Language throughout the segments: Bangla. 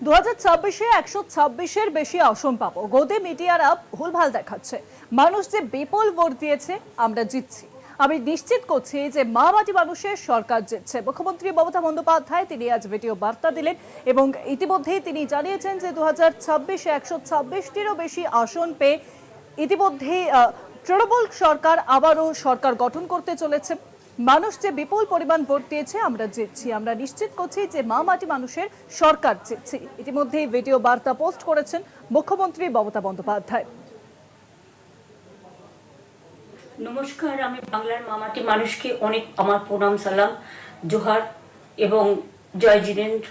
2026-এ 126-এর বেশি আসন পাবো। গদি মিডিয়ারা ভুলভাল দেখাচ্ছে। মানুষ যে বিপুল ভোট দিয়েছে, আমরা জিতছি। আমি নিশ্চিত করছি যে মাটি মানুষের সরকার জিতছে। মুখ্যমন্ত্রী মমতা বন্দ্যোপাধ্যায় তিনি আজ ভিডিও বার্তা দিলেন এবং ইতিমধ্যেই তিনি জানিয়েছেন যে 2026-এ 126টিরও বেশি আসন পেয়ে ইতিমধ্যেই তৃণমূল সরকার আবারও সরকার গঠন করতে চলেছে। মানুষ যে বিপুল পরিমাণ ভোট দিয়েছে, আমরা জিতছি। আমরা নিশ্চিত করছি যে মাটি মানুষের সরকার জিতছে। ইতিমধ্যেই ভিডিও বার্তা পোস্ট করেছেন মুখ্যমন্ত্রী মমতা বন্দ্যোপাধ্যায়। নমস্কার, আমি বাংলার মামাটি মানুষকে অনেক আমার প্রণাম, সালাম, জোহার এবং জয় জিনেন্দ্র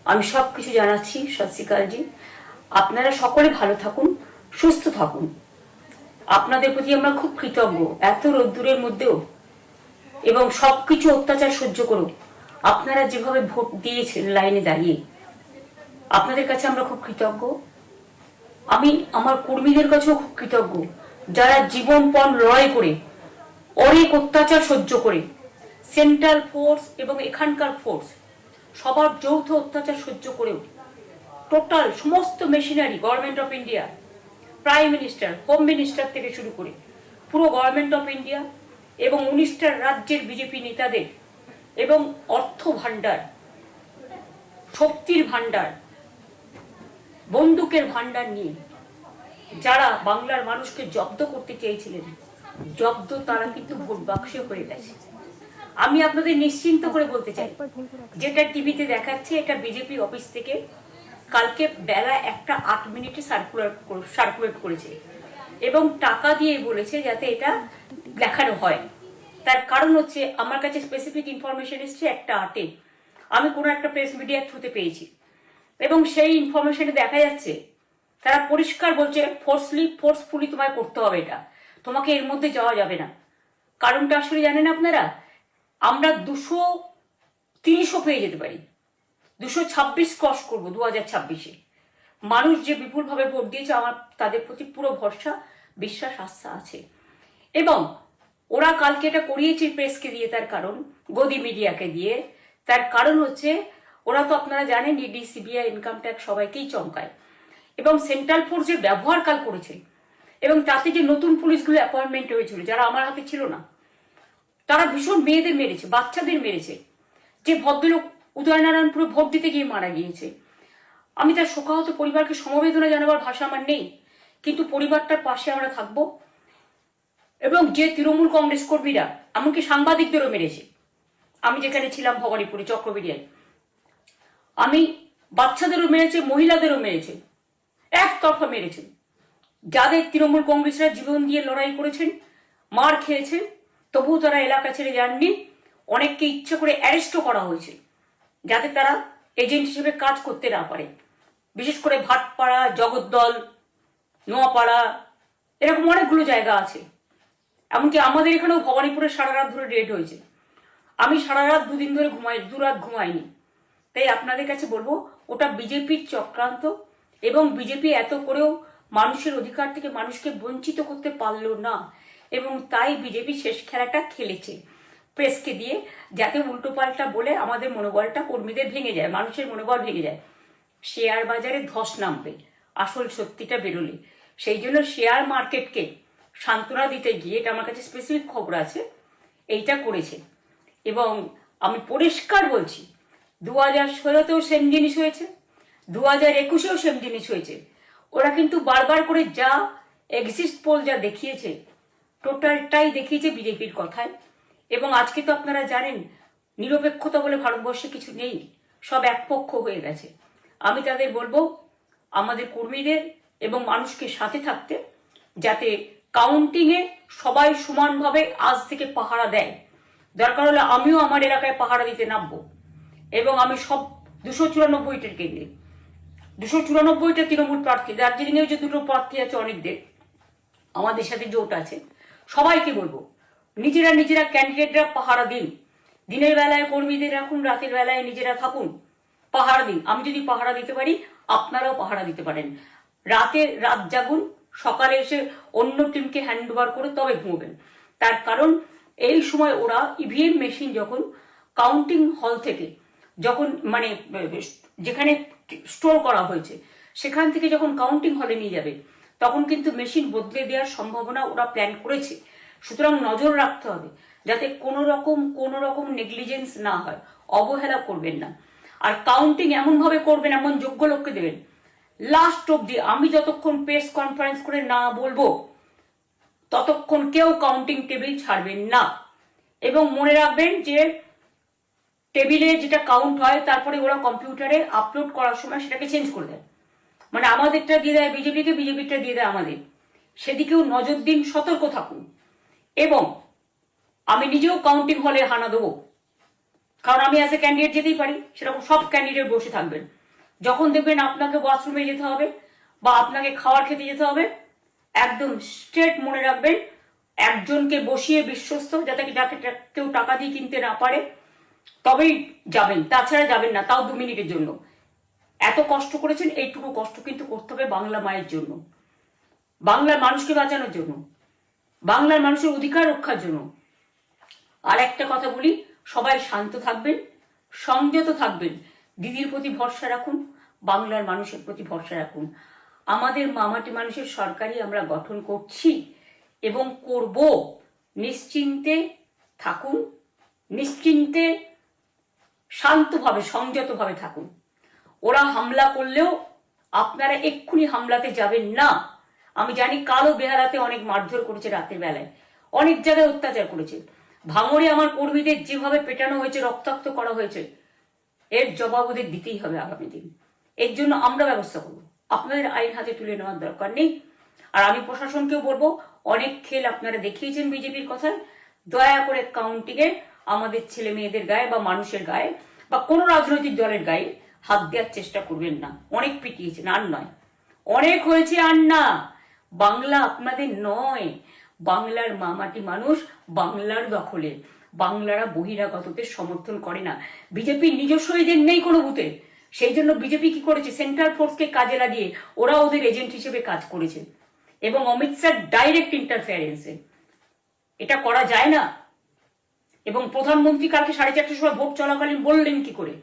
আমি সব কিছু জানাচ্ছি। সত শ্রী আকাল জি। আপনারা সকলে ভালো থাকুন, সুস্থ থাকুন। আপনাদের প্রতি আমরা খুব কৃতজ্ঞ। এত রোদ্দুরের মধ্যেও এবং সবকিছু অত্যাচার সহ্য করুন আপনারা যেভাবে ভোট দিয়েছেন লাইনে দাঁড়িয়ে, আপনাদের কাছে আমরা খুব কৃতজ্ঞ। আমি আমার কর্মীদের কাছেও খুব কৃতজ্ঞ, যারা জীবনপণ লড়াই করে অনেক অত্যাচার সহ্য করে সেন্ট্রাল ফোর্স এবং এখানকার ফোর্স সবার যৌথ অত্যাচার সহ্য করেও টোটাল সমস্ত machinery government of India, prime minister, home minister থেকে শুরু করে পুরো গভর্নমেন্ট অফ ইন্ডিয়া এবং 19টা রাজ্যের বিজেপি নেতাদের এবং অর্থ ভাণ্ডার, শক্তির ভাণ্ডার, বন্দুকের ভাণ্ডার নিয়ে যারা বাংলার মানুষকে জব্দ করতে চেয়েছিলেন, জব্দ তারা কিন্তু ভোট বাক্সে হয়ে গেছে। আমি আপনাদের নিশ্চিন্ত করে বলতে চাই, যেটা টিভিতে দেখাচ্ছে এটা বিজেপি অফিস থেকে কালকে বেলা 1:08 সার্কুলেট করেছে এবং টাকা দিয়ে বলেছে যাতে এটা দেখানো হয়। তার কারণ হচ্ছে আমার কাছে স্পেসিফিক ইনফরমেশন এসছে 1:08 আমি কোনো একটা প্রেস মিডিয়ার থ্রুতে পেয়েছি এবং সেই ইনফরমেশনে দেখা যাচ্ছে তারা পরিষ্কার বলছে ফোর্সফুলি তোমায় করতে হবে, এটা তোমাকে এর মধ্যে যাওয়া যাবে না। কারণটা আসলে জানেন আপনারা, আমরা 230ও পেয়ে যেতে পারি, 226 ক্রস করবো 2026-এ। মানুষ যে বিপুলভাবে ভোট দিয়েছে, আমার তাদের প্রতি পুরো ভরসা, বিশ্বাস, আস্থা আছে। এবং ওরা কালকে এটা করিয়েছে প্রেসকে দিয়ে, তার কারণ গদি মিডিয়াকে দিয়ে। তার কারণ হচ্ছে ওরা তো আপনারা জানেন ইডি, সিবিআই, ইনকাম ট্যাক্স সবাইকেই চমকায় এবং সেন্ট্রাল ফোর্সের ব্যবহার কাল করেছে এবং তাতে যে নতুন পুলিশগুলো অ্যাপয়েন্টমেন্ট হয়েছিল যারা আমার হাতে ছিল না, তারা ভীষণ মেয়েদের মেরেছে, বাচ্চাদের মেরেছে। যে ভদ্রলোক উদয়নারায়ণপুরে ভোট দিতে গিয়ে মারা গিয়েছে, আমি তার শোকাহত পরিবারকে সমবেদনা জানাবার ভাষা আমার নেই, কিন্তু পরিবারটার পাশে আমরা থাকবো। এবং যে তৃণমূল কংগ্রেস কর্মীরা এমনকি সাংবাদিকদেরও মেরেছে, আমি যেখানে ছিলাম ভবানীপুরে চক্রবেড়িয়ায়, আমি বাচ্চাদেরও মেরেছে, মহিলাদেরও মেরেছে, একতরফা মেরেছেন। যাদের তৃণমূল কংগ্রেসরা জীবন দিয়ে লড়াই করেছেন, মার খেয়েছেন, তবুও তারা এলাকা ছেড়ে যাননি। অনেককে ইচ্ছা করে অ্যারেস্টও করা হয়েছে যাতে তারা এজেন্ট হিসেবে কাজ করতে না পারে। বিশেষ করে ভাটপাড়া, জগদ্দল, নোয়াপাড়া, এরকম অনেকগুলো জায়গা আছে। এমনকি আমাদের এখানেও ভবানীপুরে সারা রাত ধরে রেড হয়েছে। আমি সারা রাত 2 দিন ধরে দুরাত ঘুমাইনি। তাই আপনাদের কাছে বলবো, ওটা বিজেপির চক্রান্ত এবং বিজেপি এত করেও মানুষের অধিকার থেকে মানুষকে বঞ্চিত করতে পারলো না এবং তাই বিজেপি শেষ খেলাটা খেলেছে প্রেসকে দিয়ে, যাতে উল্টোপাল্টা বলে আমাদের মনোবলটা কর্মীদের ভেঙে যায়, মানুষের মনোবল ভেঙে যায়। শেয়ার বাজারে ধস নামবে আসল সত্যিটা বেরোলে। সেই জন্য শেয়ার মার্কেটকে সান্ত্বনা দিতে গিয়ে, এটা আমার কাছে স্পেসিফিক খবর আছে, এইটা করেছে। এবং আমি পরিষ্কার বলছি, 2016তেও সেম জিনিস হয়েছে, 2021এও সেম জিনিস হয়েছে। ওরা কিন্তু বারবার করে যা এক্সিস্ট পোল যা দেখিয়েছে, টোটালটাই দেখিয়েছে বিজেপির কথায়। এবং আজকে তো আপনারা জানেন নিরপেক্ষতা বলে ভারতবর্ষে কিছু নেই, সব একপক্ষ হয়ে গেছে। আমি তাদের বলবো আমাদের কর্মীদের এবং মানুষকে সাথে থাকতে, যাতে কাউন্টিংয়ে সবাই সমানভাবে আজ থেকে পাহারা দেয়। দরকার হলে আমিও আমার এলাকায় পাহারা দিতে নামবো এবং আমি সব 294টার কেন্দ্রে, 294টা তৃণমূল প্রার্থী, দার্জিলিংয়েও যে 2টো প্রার্থী আছে অনেকদের, আমাদের সাথে জোট আছে, সবাইকে বলবো নিজেরা ক্যান্ডিডেটরা পাহারা দিন। দিনের বেলায় কর্মীদের রাখুন, রাতের বেলায় নিজেরা থাকুন, পাহারা দিন। আমি যদি পাহারা দিতে পারি, আপনারাও পাহারা দিতে পারেন। রাত জাগুন, সকালে এসে অন্য টিমকে হ্যান্ড ওভার করে তবে ঘুমবেন। তার কারণ এই সময় ওরা ইভিএম মেশিন যখন কাউন্টিং হল থেকে যখন যেখানে স্টোর করা হয়েছে সেখান থেকে যখন কাউন্টিং হলে নিয়ে যাবে তখন কিন্তু মেশিন বদলে দেওয়ার সম্ভাবনা ওরা প্ল্যান করেছে। সুতরাং নজর রাখতে হবে যাতে কোনো রকম নেগলিজেন্স না হয়, অবহেলা করবেন না। আর কাউন্টিং এমনভাবে করবেন, এমন যোগ্য লোককে দেবেন লাস্ট অব্দি। আমি যতক্ষণ প্রেস কনফারেন্স করে না বলবো ততক্ষণ কেউ কাউন্টিং টেবিল ছাড়বেন না। এবং মনে রাখবেন যে টেবিলে যেটা কাউন্ট হয় তারপরে ওরা কম্পিউটারে আপলোড করার সময় সেটাকে চেঞ্জ করে দেয়, মানে আমাদেরটা দিয়ে দেয় বিজেপিকে, বিজেপিটা দিয়ে দেয় আমাদের। সেদিকেও নজর দিন, সতর্ক থাকুন। এবং আমি নিজেও কাউন্টিং হলে হানা দেবো, কারণ আমি অ্যাজ এ ক্যান্ডিডেট যেতেই পারি, সেরকম সব ক্যান্ডিডেট বসে থাকবেন। যখন দেখবেন আপনাকে ওয়াশরুমে যেতে হবে বা আপনাকে খাবার খেতে যেতে হবে, একদম স্ট্রেট মনে রাখবেন একজনকে বসিয়ে বিশ্বস্ত, যাতে যাকে কেউ টাকা দিয়ে কিনতে না পারে তবেই যাবেন, তাছাড়া যাবেন না, তাও 2 মিনিটের জন্য। এত কষ্ট করেছেন, এইটুকু কষ্ট কিন্তু করতে হবে বাংলা মায়ের জন্য, বাংলার মানুষকে বাঁচানোর জন্য, বাংলার মানুষের অধিকার রক্ষার জন্য। আর একটা কথা বলি, সবাই শান্ত থাকবেন, সংযত থাকবেন, দিদির প্রতি ভরসা রাখুন, বাংলার মানুষের প্রতি ভরসা রাখুন। আমাদের মামাটি মানুষের সরকারই আমরা গঠন করছি এবং করব। নিশ্চিন্তে থাকুন, নিশ্চিন্তে শান্তভাবে সংযতভাবে থাকুন। ওরা হামলা করলেও আপনারা এক্ষুনি হামলাতে যাবেন না। আমি জানি কালো বেহালাতে অনেক মারধর করেছে, রাতের বেলায় অনেক জায়গায় অত্যাচার করেছে। ভাঙড়ে আমার কর্মীদের যেভাবে পেটানো হয়েছে, রক্তাক্ত করা হয়েছে, এর জবাব ওদের দিতেই হবে আগামী দিন। এর জন্য আমরা ব্যবস্থা করব, আপনাদের আইন হাতে তুলে নেওয়ার দরকার নেই। আর আমি প্রশাসনকেও বলবো, অনেক খেল আপনারা দেখিয়েছেন বিজেপির কথায়, দয়া করে কাউন্টিংয়ে আমাদের ছেলে মেয়েদের গায়ে বা মানুষের গায়ে বা কোনো রাজনৈতিক দলের গায়ে হাত দেওয়ার চেষ্টা করবেন না। অনেক পিটিয়েছেন, আর নয়, অনেক হয়েছে, আর না। বাংলা আপনাদের নয়, বাংলার মামাটি মানুষ বাংলার দখলে। বাংলারা বহিরাগতদের সমর্থন করে না, বিজেপি নিজস্ব এজেন্ট নেই কোনো বুথে। সেই জন্য বিজেপি কি করেছে, সেন্ট্রাল ফোর্সকে কাজে লাগিয়ে ওরা ওদের এজেন্ট হিসেবে কাজ করেছে, এবং অমিত শাহ ডাইরেক্ট ইন্টারফেয়ারেন্সে। এটা করা যায় না। এবং প্রধানমন্ত্রী কালকে 4:30টার সময় ভোট চলাকালীন বললেন কি করে,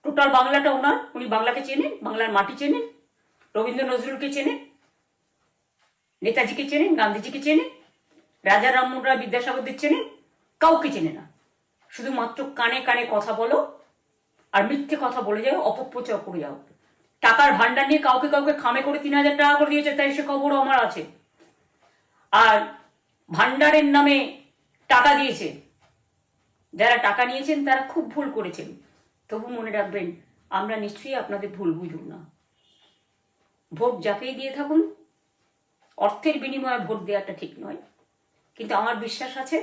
টোটাল বাংলাটা ওনার, উনি বাংলাকে চেনেন, বাংলার মাটি চেনেন, রবীন্দ্র নজরুলকে চেনেন, নেতাজিকে চেনেন, গান্ধীজিকে চেনেন, রাজা রামমোহন রায়, বিদ্যাসাগরদের চেনেন, কাউকে চেনে না। শুধুমাত্র কানে কানে কথা বলো আর মিথ্যে কথা বলে যাও, অপপ্রচার করে যাও। টাকার ভান্ডার নিয়ে কাউকে কাউকে খামে করে 3,000 টাকা করে দিয়েছে, তাই সে খবরও আমার আছে। আর ভান্ডারের নামে টাকা দিয়েছে, যারা টাকা নিয়েছেন তারা খুব ভুল করেছেন। তবু মনে রাখবেন, আমরা নিশ্চয়ই আপনাদের ভুল বুঝুন না। ভোট যাকেই দিয়ে থাকুন, অর্থের বিনিময়ে ভোট দেওয়াটা ঠিক নয়, কিন্তু আমার বিশ্বাস আছে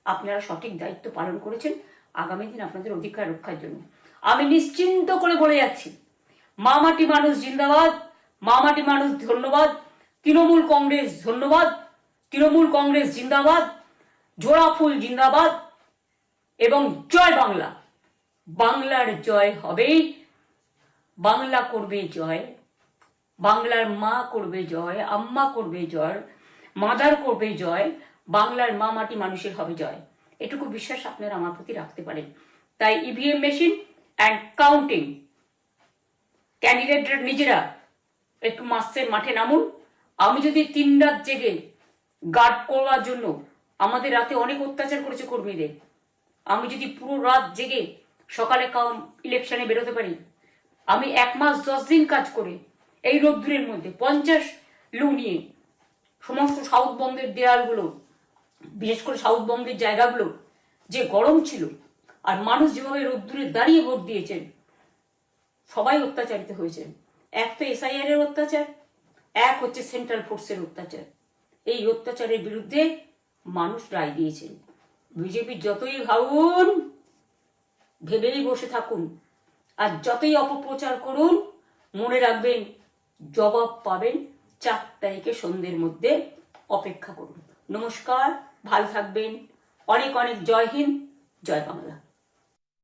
আপনারা সঠিক দায়িত্ব পালন করেছেন আগামী দিন আপনাদের অধিকার রক্ষার জন্য। আমি নিশ্চিন্ত করে বলে যাচ্ছি, মামাটি মানুষ জিন্দাবাদ, মামাটি মানুষ ধন্যবাদ, তৃণমূল কংগ্রেস ধন্যবাদ, তৃণমূল কংগ্রেস জিন্দাবাদ, জোড়া ফুল জিন্দাবাদ, এবং জয় বাংলা। বাংলার জয় হবেই, বাংলা করবে জয়, বাংলার মা করবে জয়, আম্মা করবে জয়, মাদার করবে জয়, বাংলার মা মাটি মানুষের হবে জয়। এটুকু বিশ্বাস আপনারা আমার প্রতি রাখতে পারেন। তাই ইভিএম মেশিন অ্যান্ড কাউন্টিং, ক্যান্ডিডেটরা নিজেরা একটু মাঠে নামুন। আমি যদি 3 রাত জেগে গার্ড করার জন্য, আমাদের রাতে অনেক অত্যাচার করেছে কর্মীদের, আমি যদি পুরো রাত জেগে সকালে ইলেকশনে বেরোতে পারি, আমি 1 মাস 10 দিন কাজ করে এই রোদ্দুরের মধ্যে 50 লু নিয়ে সমস্ত সাউথবঙ্গের দেয়ালগুলো, বিশেষ করে সাউথবঙ্গের জায়গাগুলো যে গরম ছিল, আর মানুষ যেভাবে রোদ্দুরে দাঁড়িয়ে ভোট দিয়েছেন, সবাই অত্যাচারিত হয়েছে। এক তো এসআইআর এর অত্যাচার, এক হচ্ছে সেন্ট্রাল ফোর্সের অত্যাচার। এই অত্যাচারের বিরুদ্ধে মানুষ রায় দিয়েছেন। বিজেপি যতই ভাবুন, ভেবেই বসে থাকুন, আর যতই অপপ্রচার করুন, মনে রাখবেন জবাব পাবেন 4 তারিখে সন্ধ্যের মধ্যে। অপেক্ষা করুন। নমস্কার, ভালো থাকবেন। অনেক অনেক জয় হিন্দ, জয় বাংলা।